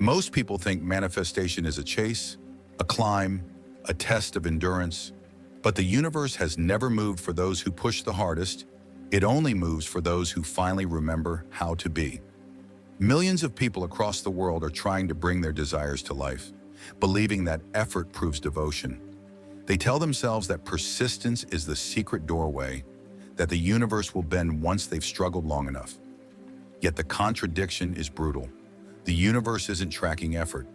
Most people think manifestation is a chase, a climb, a test of endurance, but the universe has never moved for those who push the hardest. It only moves for those who finally remember how to be. Millions of people across the world are trying to bring their desires to life, believing that effort proves devotion. They tell themselves that persistence is the secret doorway, that the universe will bend once they've struggled long enough. Yet the contradiction is brutal. The universe isn't tracking effort.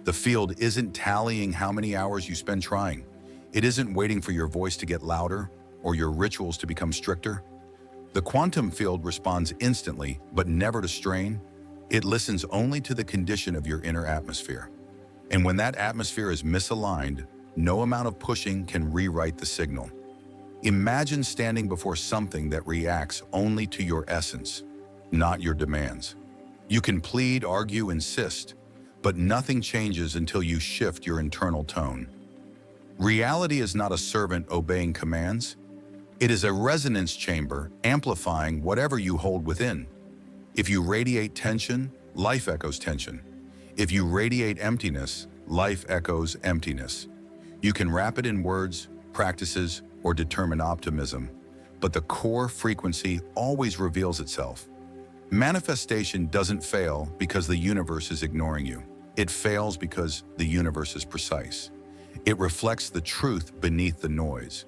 The field isn't tallying how many hours you spend trying. It isn't waiting for your voice to get louder or your rituals to become stricter. The quantum field responds instantly, but never to strain. It listens only to the condition of your inner atmosphere. And when that atmosphere is misaligned, no amount of pushing can rewrite the signal. Imagine standing before something that reacts only to your essence, not your demands. You can plead, argue, insist, but nothing changes until you shift your internal tone. Reality is not a servant obeying commands. It is a resonance chamber amplifying whatever you hold within. If you radiate tension, life echoes tension. If you radiate emptiness, life echoes emptiness. You can wrap it in words, practices, or determine optimism, but the core frequency always reveals itself. Manifestation doesn't fail because the universe is ignoring you. It fails because the universe is precise. It reflects the truth beneath the noise.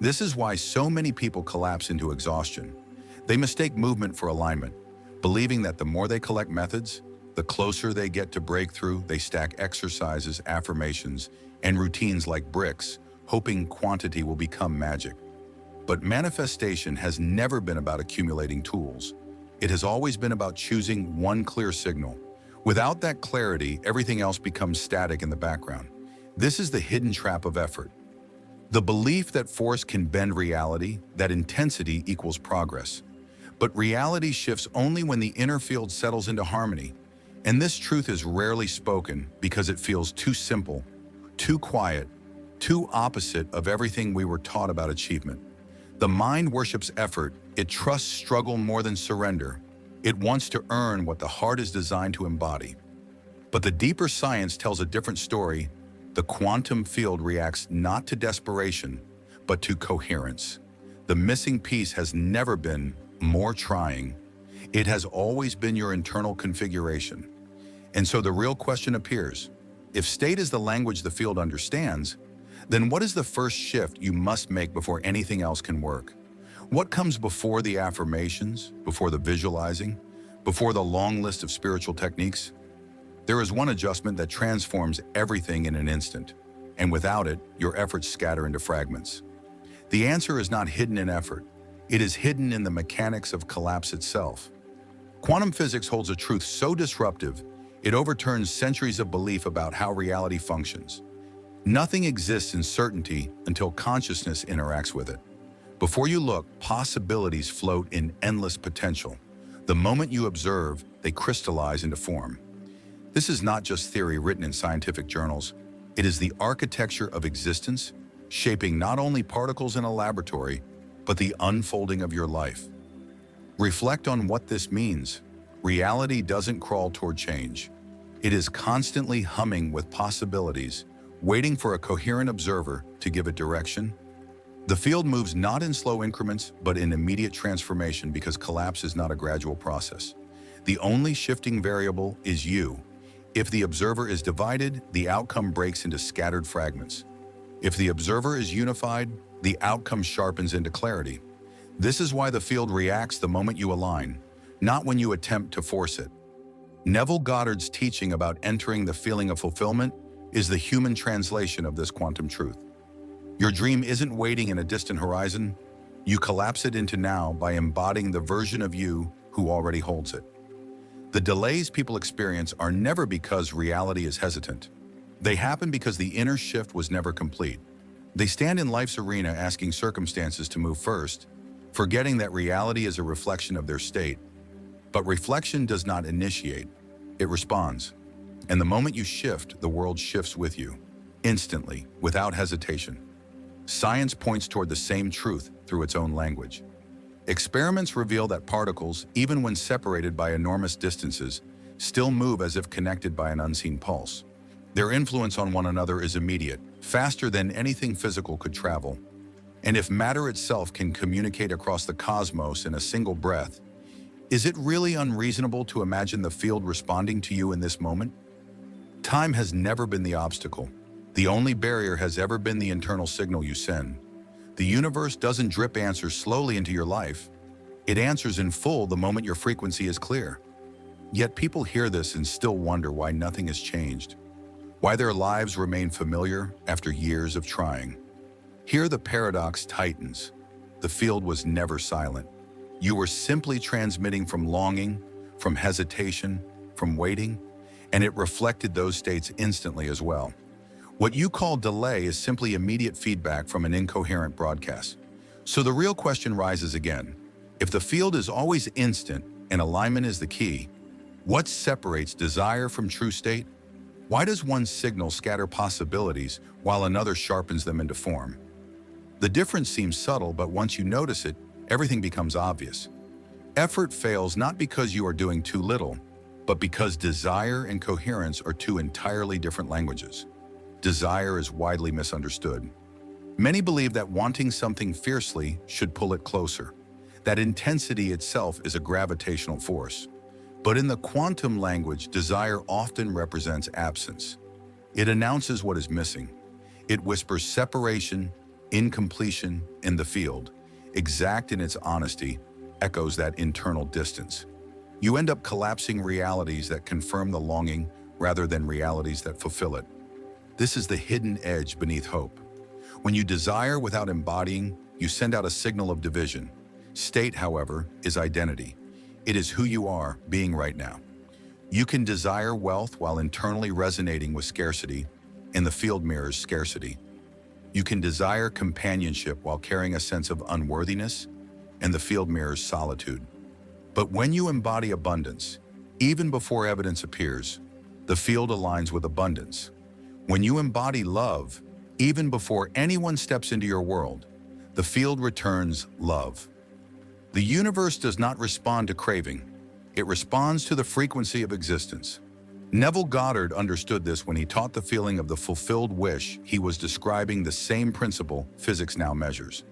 This is why so many people collapse into exhaustion. They mistake movement for alignment, believing that the more they collect methods, the closer they get to breakthrough. They stack exercises, affirmations, and routines like bricks, hoping quantity will become magic. But manifestation has never been about accumulating tools. It has always been about choosing one clear signal. Without that clarity, everything else becomes static in the background. This is the hidden trap of effort. The belief that force can bend reality, that intensity equals progress. But reality shifts only when the inner field settles into harmony. And this truth is rarely spoken because it feels too simple, too quiet, too opposite of everything we were taught about achievement. The mind worships effort. It trusts struggle more than surrender. It wants to earn what the heart is designed to embody. But the deeper science tells a different story. The quantum field reacts not to desperation, but to coherence. The missing piece has never been more trying. It has always been your internal configuration. And so the real question appears. If state is the language the field understands, then what is the first shift you must make before anything else can work? What comes before the affirmations, before the visualizing, before the long list of spiritual techniques? There is one adjustment that transforms everything in an instant, and without it, your efforts scatter into fragments. The answer is not hidden in effort. It is hidden in the mechanics of collapse itself. Quantum physics holds a truth so disruptive, it overturns centuries of belief about how reality functions. Nothing exists in certainty until consciousness interacts with it. Before you look, possibilities float in endless potential. The moment you observe, they crystallize into form. This is not just theory written in scientific journals. It is the architecture of existence, shaping not only particles in a laboratory, but the unfolding of your life. Reflect on what this means. Reality doesn't crawl toward change. It is constantly humming with possibilities, waiting for a coherent observer to give it direction. The field moves not in slow increments, but in immediate transformation because collapse is not a gradual process. The only shifting variable is you. If the observer is divided, the outcome breaks into scattered fragments. If the observer is unified, the outcome sharpens into clarity. This is why the field reacts the moment you align, not when you attempt to force it. Neville Goddard's teaching about entering the feeling of fulfillment is the human translation of this quantum truth. Your dream isn't waiting in a distant horizon. You collapse it into now by embodying the version of you who already holds it. The delays people experience are never because reality is hesitant. They happen because the inner shift was never complete. They stand in life's arena asking circumstances to move first, forgetting that reality is a reflection of their state. But reflection does not initiate, it responds. And the moment you shift, the world shifts with you, instantly, without hesitation. Science points toward the same truth through its own language. Experiments reveal that particles, even when separated by enormous distances, still move as if connected by an unseen pulse. Their influence on one another is immediate, faster than anything physical could travel. And if matter itself can communicate across the cosmos in a single breath, is it really unreasonable to imagine the field responding to you in this moment? Time has never been the obstacle. The only barrier has ever been the internal signal you send. The universe doesn't drip answers slowly into your life. It answers in full the moment your frequency is clear. Yet people hear this and still wonder why nothing has changed, why their lives remain familiar after years of trying. Here the paradox tightens. The field was never silent. You were simply transmitting from longing, from hesitation, from waiting, and it reflected those states instantly as well. What you call delay is simply immediate feedback from an incoherent broadcast. So the real question rises again. If the field is always instant and alignment is the key, what separates desire from true state? Why does one signal scatter possibilities while another sharpens them into form? The difference seems subtle, but once you notice it, everything becomes obvious. Effort fails not because you are doing too little, but because desire and coherence are two entirely different languages. Desire is widely misunderstood. Many believe that wanting something fiercely should pull it closer, that intensity itself is a gravitational force. But in the quantum language, desire often represents absence. It announces what is missing. It whispers separation, incompletion in the field. Exact in its honesty, echoes that internal distance. You end up collapsing realities that confirm the longing rather than realities that fulfill it. This is the hidden edge beneath hope. When you desire without embodying, you send out a signal of division. State, however, is identity. It is who you are being right now. You can desire wealth while internally resonating with scarcity, and the field mirrors scarcity. You can desire companionship while carrying a sense of unworthiness, and the field mirrors solitude. But when you embody abundance, even before evidence appears, the field aligns with abundance. When you embody love, even before anyone steps into your world, the field returns love. The universe does not respond to craving. It responds to the frequency of existence. Neville Goddard understood this when he taught the feeling of the fulfilled wish. He was describing the same principle physics now measures.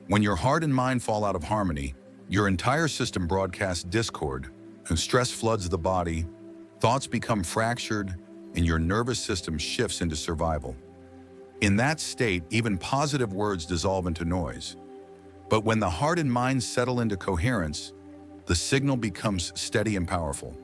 When your heart and mind fall out of harmony, your entire system broadcasts discord, and stress floods the body, thoughts become fractured, and your nervous system shifts into survival. In that state, even positive words dissolve into noise. But when the heart and mind settle into coherence, the signal becomes steady and powerful.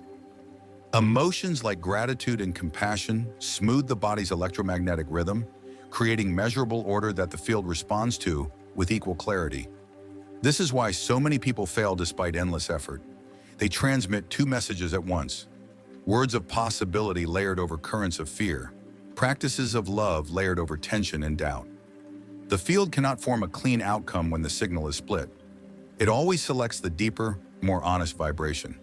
Emotions like gratitude and compassion smooth the body's electromagnetic rhythm, creating measurable order that the field responds to with equal clarity. This is why so many people fail despite endless effort. They transmit two messages at once: words of possibility layered over currents of fear, practices of love layered over tension and doubt. The field cannot form a clean outcome when the signal is split. It always selects the deeper, more honest vibration.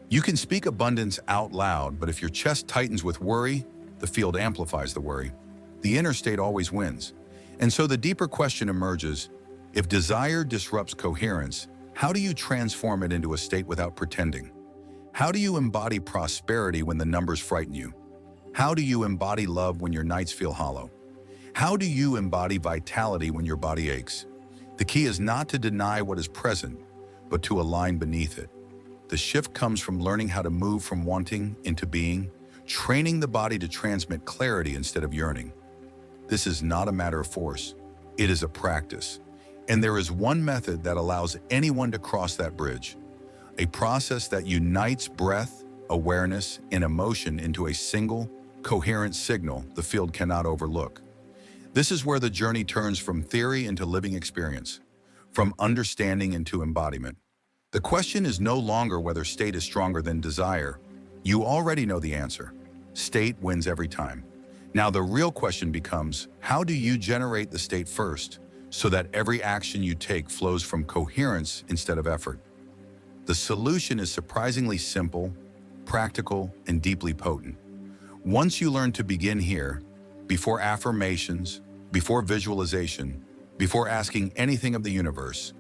You can speak abundance out loud, but if your chest tightens with worry, the field amplifies the worry. The inner state always wins. And so the deeper question emerges: if desire disrupts coherence, how do you transform it into a state without pretending? How do you embody prosperity when the numbers frighten you? How do you embody love when your nights feel hollow? How do you embody vitality when your body aches? The key is not to deny what is present, but to align beneath it. The shift comes from learning how to move from wanting into being, training the body to transmit clarity instead of yearning. This is not a matter of force. It is a practice. And there is one method that allows anyone to cross that bridge. A process that unites breath, awareness, and emotion into a single, coherent signal the field cannot overlook. This is where the journey turns from theory into living experience, from understanding into embodiment. The question is no longer whether state is stronger than desire. You already know the answer. State wins every time. Now the real question becomes, how do you generate the state first, so that every action you take flows from coherence instead of effort? The solution is surprisingly simple, practical, and deeply potent. Once you learn to begin here, before affirmations, before visualization, before asking anything of the universe,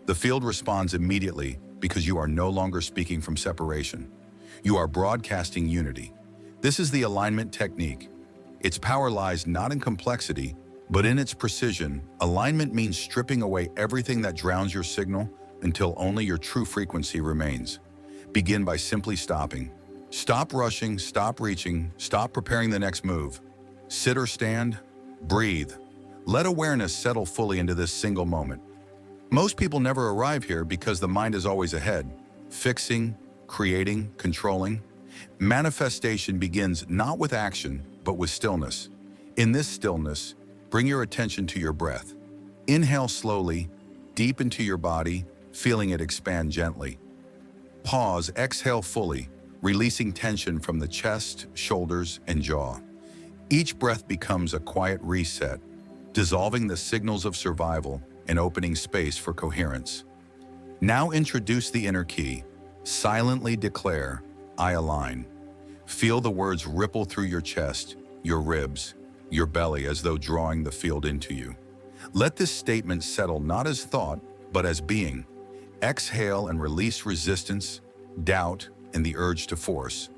the field responds immediately because you are no longer speaking from separation. You are broadcasting unity. This is the alignment technique. Its power lies not in complexity, but in its precision. Alignment means stripping away everything that drowns your signal until only your true frequency remains. Begin by simply stopping. Stop rushing, stop reaching, stop preparing the next move. Sit or stand, breathe. Let awareness settle fully into this single moment. Most people never arrive here because the mind is always ahead, fixing, creating, controlling. Manifestation begins not with action, but with stillness. In this stillness, bring your attention to your breath. Inhale slowly, deep into your body, feeling it expand gently. Pause, exhale fully, releasing tension from the chest, shoulders, and jaw. Each breath becomes a quiet reset, dissolving the signals of survival and opening space for coherence. Now introduce the inner key. Silently declare, I align. Feel the words ripple through your chest, your ribs, your belly as though drawing the field into you. Let this statement settle not as thought, but as being. Exhale and release resistance, doubt, and the urge to force.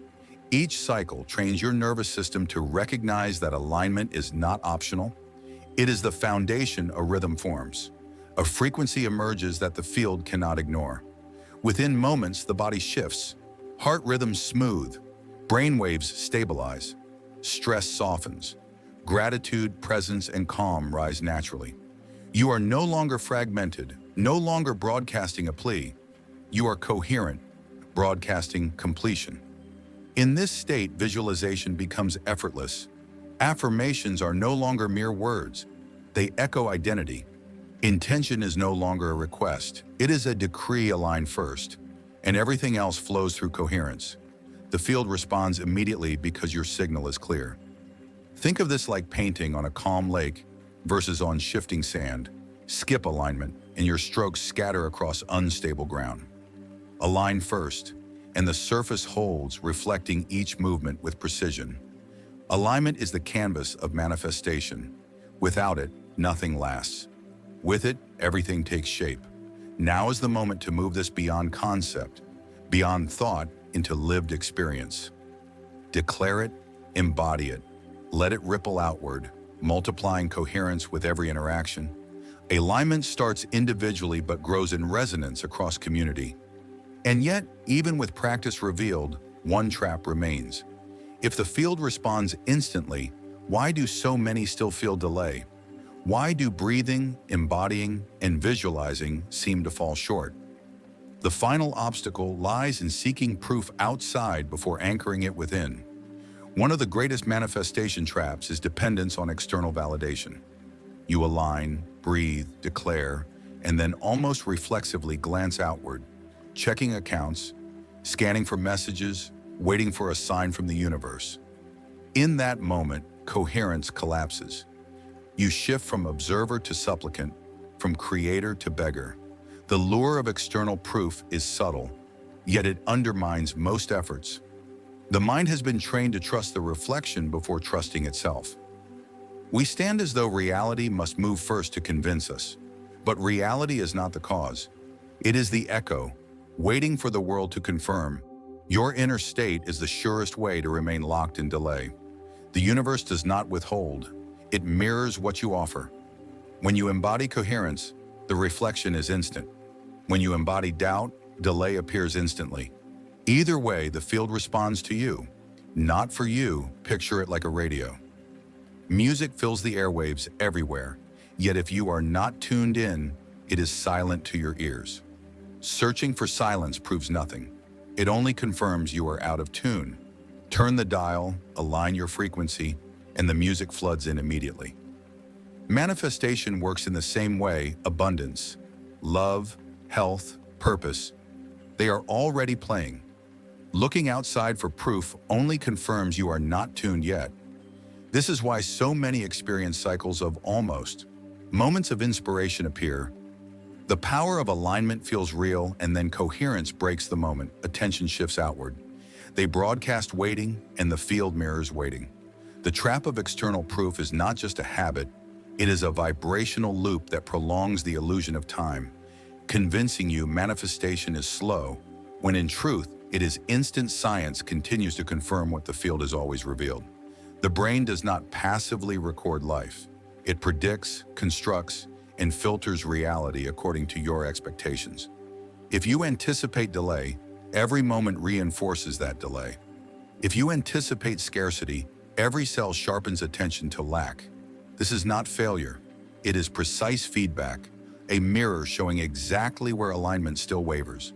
Each cycle trains your nervous system to recognize that alignment is not optional. It is the foundation a rhythm forms. A frequency emerges that the field cannot ignore. Within moments, the body shifts, heart rhythms smooth, brain waves stabilize, stress softens, gratitude, presence, and calm rise naturally. You are no longer fragmented, no longer broadcasting a plea. You are coherent, broadcasting completion. In this state, visualization becomes effortless. Affirmations are no longer mere words. They echo identity. Intention is no longer a request. It is a decree aligned first, and everything else flows through coherence. The field responds immediately because your signal is clear. Think of this like painting on a calm lake versus on shifting sand. Skip alignment, and your strokes scatter across unstable ground. Align first, and the surface holds, reflecting each movement with precision. Alignment is the canvas of manifestation. Without it, nothing lasts. With it, everything takes shape. Now is the moment to move this beyond concept, beyond thought, into lived experience. Declare it, embody it. Let it ripple outward, multiplying coherence with every interaction. Alignment starts individually but grows in resonance across community. And yet, even with practice revealed, one trap remains. If the field responds instantly, why do so many still feel delay? Why do breathing, embodying, and visualizing seem to fall short? The final obstacle lies in seeking proof outside before anchoring it within. One of the greatest manifestation traps is dependence on external validation. You align, breathe, declare, and then almost reflexively glance outward, checking accounts, scanning for messages, waiting for a sign from the universe. In that moment, coherence collapses. You shift from observer to supplicant, from creator to beggar. The lure of external proof is subtle, yet it undermines most efforts. The mind has been trained to trust the reflection before trusting itself. We stand as though reality must move first to convince us, but reality is not the cause. It is the echo, waiting for the world to confirm. Your inner state is the surest way to remain locked in delay. The universe does not withhold. It mirrors what you offer. When you embody coherence, the reflection is instant. When you embody doubt, delay appears instantly. Either way, the field responds to you. Not for you, picture it like a radio. Music fills the airwaves everywhere, yet if you are not tuned in, it is silent to your ears. Searching for silence proves nothing. It only confirms you are out of tune. Turn the dial, align your frequency, and the music floods in immediately. Manifestation works in the same way: abundance, love, health, purpose. They are already playing. Looking outside for proof only confirms you are not tuned yet. This is why so many experience cycles of almost. Moments of inspiration appear. The power of alignment feels real, and then coherence breaks the moment. Attention shifts outward. They broadcast waiting, and the field mirrors waiting. The trap of external proof is not just a habit, it is a vibrational loop that prolongs the illusion of time, convincing you manifestation is slow, when in truth, It is instant science continues to confirm what the field has always revealed. The brain does not passively record life. It predicts, constructs, and filters reality according to your expectations. If you anticipate delay, every moment reinforces that delay. If you anticipate scarcity, every cell sharpens attention to lack. This is not failure. It is precise feedback, a mirror showing exactly where alignment still wavers.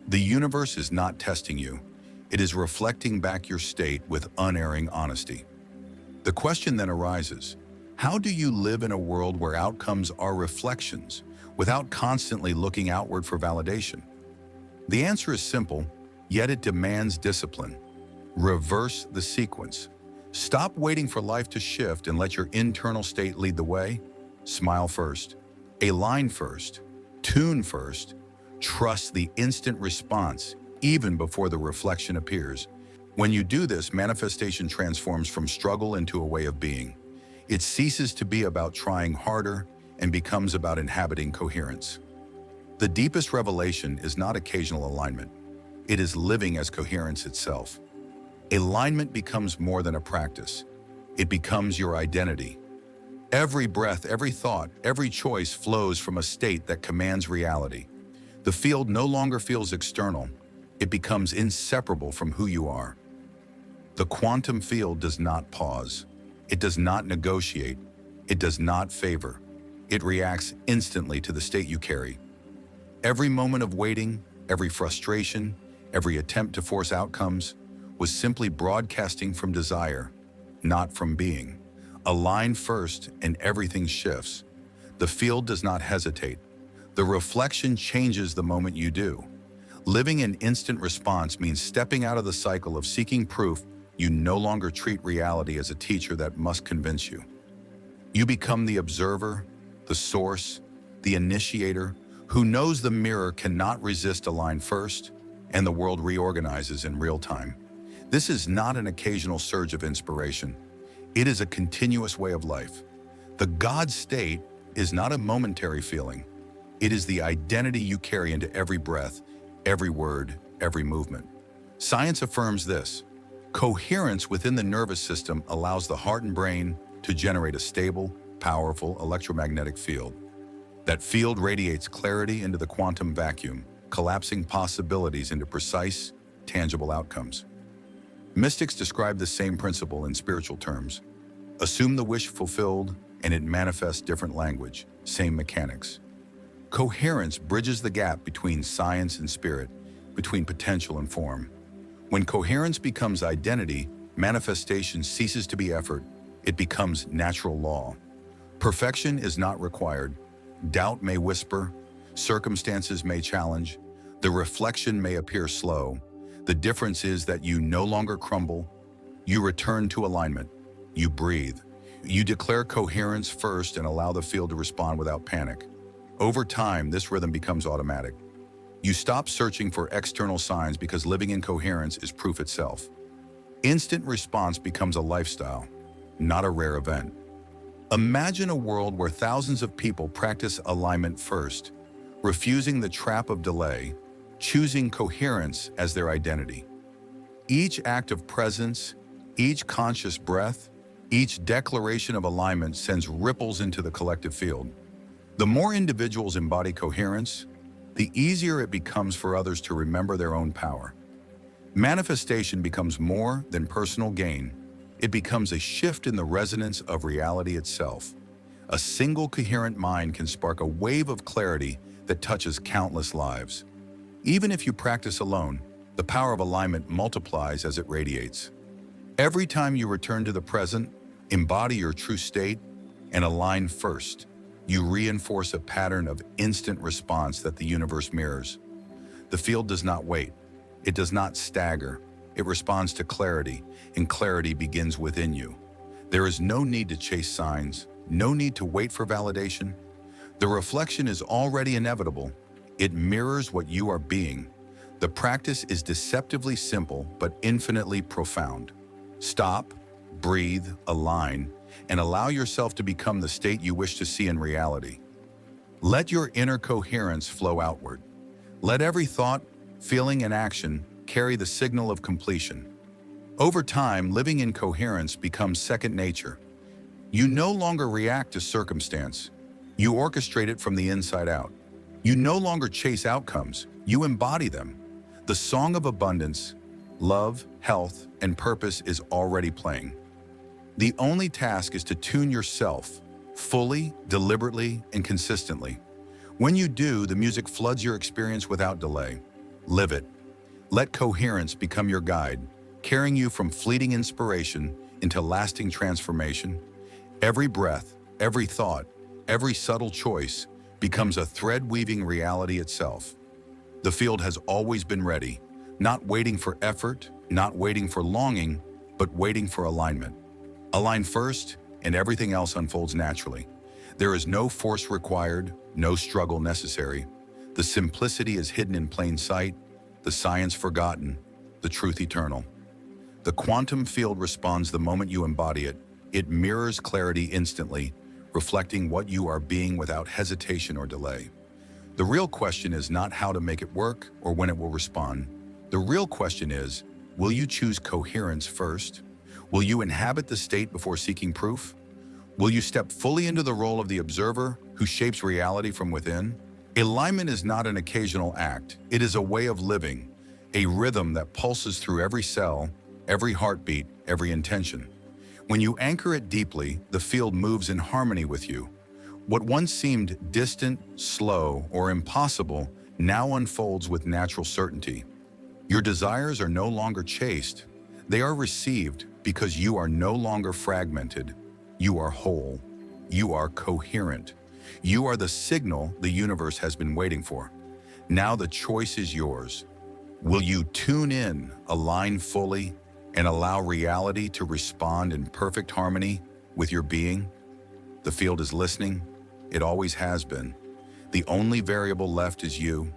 The universe is not testing you. It is reflecting back your state with unerring honesty. The question then arises, how do you live in a world where outcomes are reflections, without constantly looking outward for validation? The answer is simple, yet it demands discipline. Reverse the sequence. Stop waiting for life to shift and let your internal state lead the way. Smile first, align first, tune first, trust the instant response, even before the reflection appears. When you do this, manifestation transforms from struggle into a way of being. It ceases to be about trying harder and becomes about inhabiting coherence. The deepest revelation is not occasional alignment. It is living as coherence itself. Alignment becomes more than a practice. It becomes your identity. Every breath, every thought, every choice flows from a state that commands reality. The field no longer feels external. It becomes inseparable from who you are. The quantum field does not pause. It does not negotiate. It does not favor. It reacts instantly to the state you carry. Every moment of waiting, every frustration, every attempt to force outcomes was simply broadcasting from desire, not from being. Align first and everything shifts. The field does not hesitate. The reflection changes the moment you do. Living in instant response means stepping out of the cycle of seeking proof. You no longer treat reality as a teacher that must convince you. You become the observer, the source, the initiator, who knows the mirror cannot resist align first, and the world reorganizes in real time. This is not an occasional surge of inspiration. It is a continuous way of life. The God state is not a momentary feeling. It is the identity you carry into every breath, every word, every movement. Science affirms this. Coherence within the nervous system allows the heart and brain to generate a stable, powerful electromagnetic field. That field radiates clarity into the quantum vacuum, collapsing possibilities into precise, tangible outcomes. Mystics describe the same principle in spiritual terms. Assume the wish fulfilled, and it manifests different language, same mechanics. Coherence bridges the gap between science and spirit, between potential and form. When coherence becomes identity, manifestation ceases to be effort, it becomes natural law. Perfection is not required. Doubt may whisper, circumstances may challenge, the reflection may appear slow. The difference is that you no longer crumble. You return to alignment. You breathe. You declare coherence first and allow the field to respond without panic. Over time, this rhythm becomes automatic. You stop searching for external signs because living in coherence is proof itself. Instant response becomes a lifestyle, not a rare event. Imagine a world where thousands of people practice alignment first, refusing the trap of delay, choosing coherence as their identity. Each act of presence, each conscious breath, each declaration of alignment sends ripples into the collective field. The more individuals embody coherence, the easier it becomes for others to remember their own power. Manifestation becomes more than personal gain. It becomes a shift in the resonance of reality itself. A single coherent mind can spark a wave of clarity that touches countless lives. Even if you practice alone, the power of alignment multiplies as it radiates. Every time you return to the present, embody your true state, and align first, you reinforce a pattern of instant response that the universe mirrors. The field does not wait. It does not stagger. It responds to clarity, and clarity begins within you. There is no need to chase signs, no need to wait for validation. The reflection is already inevitable. It mirrors what you are being. The practice is deceptively simple, but infinitely profound. Stop, breathe, align, and allow yourself to become the state you wish to see in reality. Let your inner coherence flow outward. Let every thought, feeling, and action carry the signal of completion. Over time, living in coherence becomes second nature. You no longer react to circumstance. You orchestrate it from the inside out. You no longer chase outcomes. You embody them. The song of abundance, love, health, and purpose is already playing. The only task is to tune yourself fully, deliberately, and consistently. When you do, the music floods your experience without delay. Live it. Let coherence become your guide, carrying you from fleeting inspiration into lasting transformation. Every breath, every thought, every subtle choice becomes a thread-weaving reality itself. The field has always been ready, not waiting for effort, not waiting for longing, but waiting for alignment. Align first, and everything else unfolds naturally. There is no force required, no struggle necessary. The simplicity is hidden in plain sight, the science forgotten, the truth eternal. The quantum field responds the moment you embody it. It mirrors clarity instantly, reflecting what you are being without hesitation or delay. The real question is not how to make it work or when it will respond. The real question is, will you choose coherence first? Will you inhabit the state before seeking proof? Will you step fully into the role of the observer who shapes reality from within? Alignment is not an occasional act. It is a way of living, a rhythm that pulses through every cell, every heartbeat, every intention. When you anchor it deeply, the field moves in harmony with you. What once seemed distant, slow, or impossible now unfolds with natural certainty. Your desires are no longer chased. They are received because you are no longer fragmented. You are whole. You are coherent. You are the signal the universe has been waiting for. Now the choice is yours. Will you tune in, align fully, and allow reality to respond in perfect harmony with your being? The field is listening. It always has been. The only variable left is you.